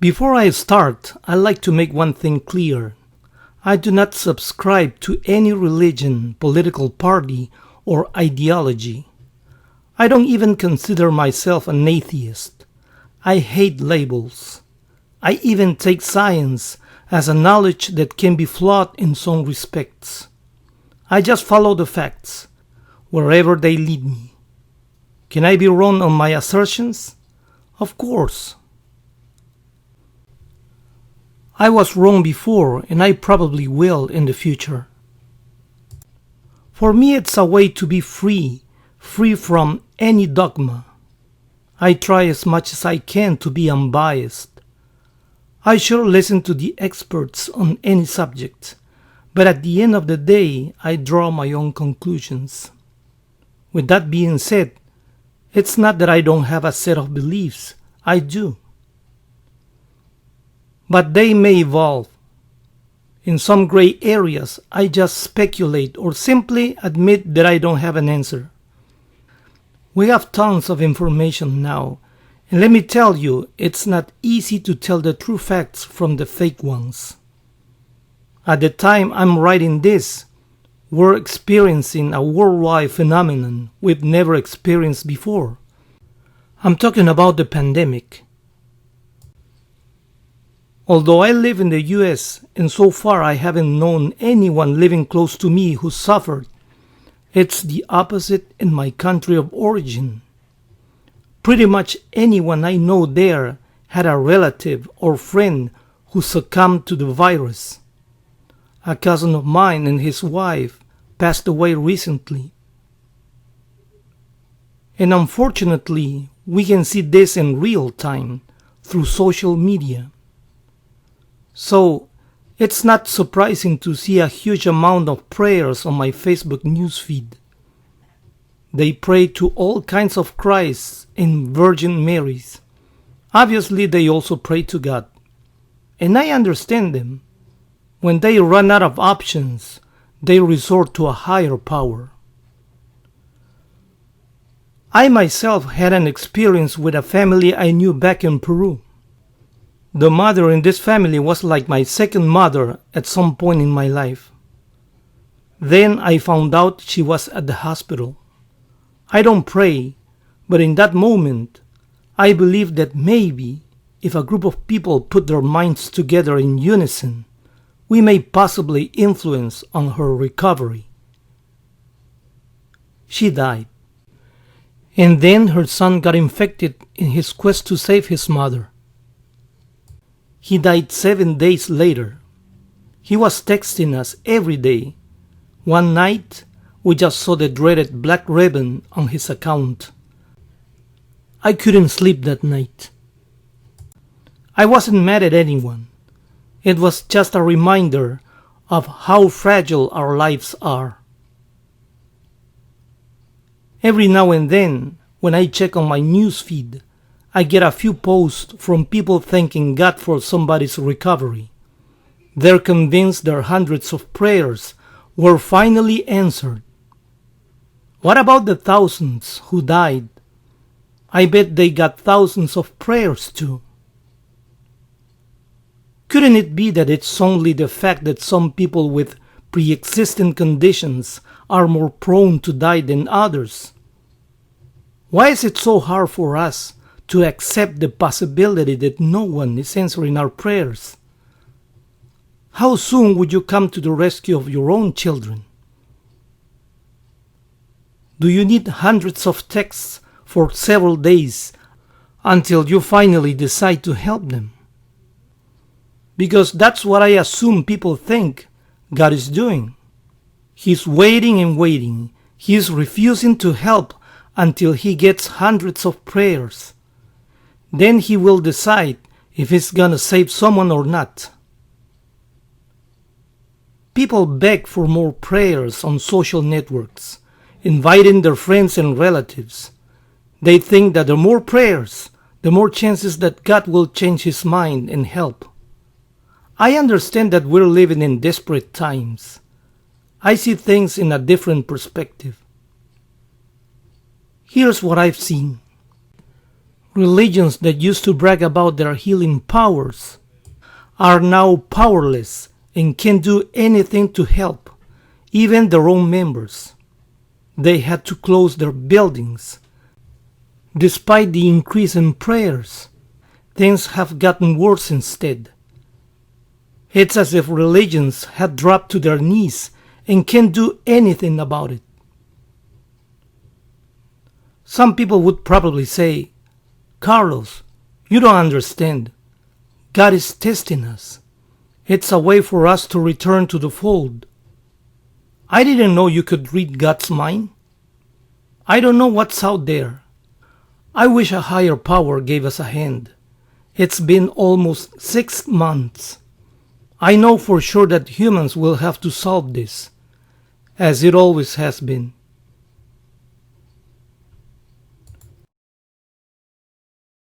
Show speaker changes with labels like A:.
A: Before I start, I'd like to make one thing clear. I do not subscribe to any religion, political party, or ideology. I don't even consider myself an atheist. I hate labels. I even take science as a knowledge that can be flawed in some respects. I just follow the facts, wherever they lead me. Can I be wrong on my assertions? Of course. I was wrong before, and I probably will in the future. For me, it's a way to be free from any dogma. I try as much as I can to be unbiased. I sure listen to the experts on any subject, but at the end of the day, I draw my own conclusions. With that being said, it's not that I don't have a set of beliefs. I do. But they may evolve. In some gray areas, I just speculate or simply admit that I don't have an answer. We have tons of information now, and let me tell you, it's not easy to tell the true facts from the fake ones. At the time I'm writing this, we're experiencing a worldwide phenomenon we've never experienced before. I'm talking about the pandemic. Although I live in the US, and so far I haven't known anyone living close to me who suffered, it's the opposite in my country of origin. Pretty much anyone I know there had a relative or friend who succumbed to the virus. A cousin of mine and his wife passed away recently. And unfortunately, we can see this in real time through social media. So, it's not surprising to see a huge amount of prayers on my Facebook newsfeed. They pray to all kinds of Christs and Virgin Marys. Obviously, they also pray to God. And I understand them. When they run out of options, they resort to a higher power. I myself had an experience with a family I knew back in Peru. The mother in this family was like my second mother at some point in my life. Then I found out she was at the hospital. I don't pray, but in that moment, I believed that maybe if a group of people put their minds together in unison, we may possibly influence on her recovery. She died. And then her son got infected in his quest to save his mother. He died 7 days later. He was texting us every day. One night, we just saw the dreaded black ribbon on his account. I couldn't sleep that night. I wasn't mad at anyone. It was just a reminder of how fragile our lives are. Every now and then, when I check on my newsfeed, I get a few posts from people thanking God for somebody's recovery. They're convinced their hundreds of prayers were finally answered. What about the thousands who died? I bet they got thousands of prayers too. Couldn't it be that it's only the fact that some people with pre-existing conditions are more prone to die than others? Why is it so hard for us to accept the possibility that no one is answering our prayers? How soon would you come to the rescue of your own children? Do you need hundreds of texts for several days until you finally decide to help them? Because that's what I assume people think God is doing. He's waiting and waiting. He's refusing to help until he gets hundreds of prayers. Then he will decide if he's gonna save someone or not. People beg for more prayers on social networks, inviting their friends and relatives. They think that the more prayers, the more chances that God will change his mind and help. I understand that we're living in desperate times. I see things in a different perspective. Here's what I've seen. Religions that used to brag about their healing powers are now powerless and can't do anything to help, even their own members. They had to close their buildings. Despite the increase in prayers, things have gotten worse instead. It's as if religions had dropped to their knees and can't do anything about it. Some people would probably say, Carlos, you don't understand. God is testing us. It's a way for us to return to the fold. I didn't know you could read God's mind. I don't know what's out there. I wish a higher power gave us a hand. It's been almost 6 months. I know for sure that humans will have to solve this, as it always has been.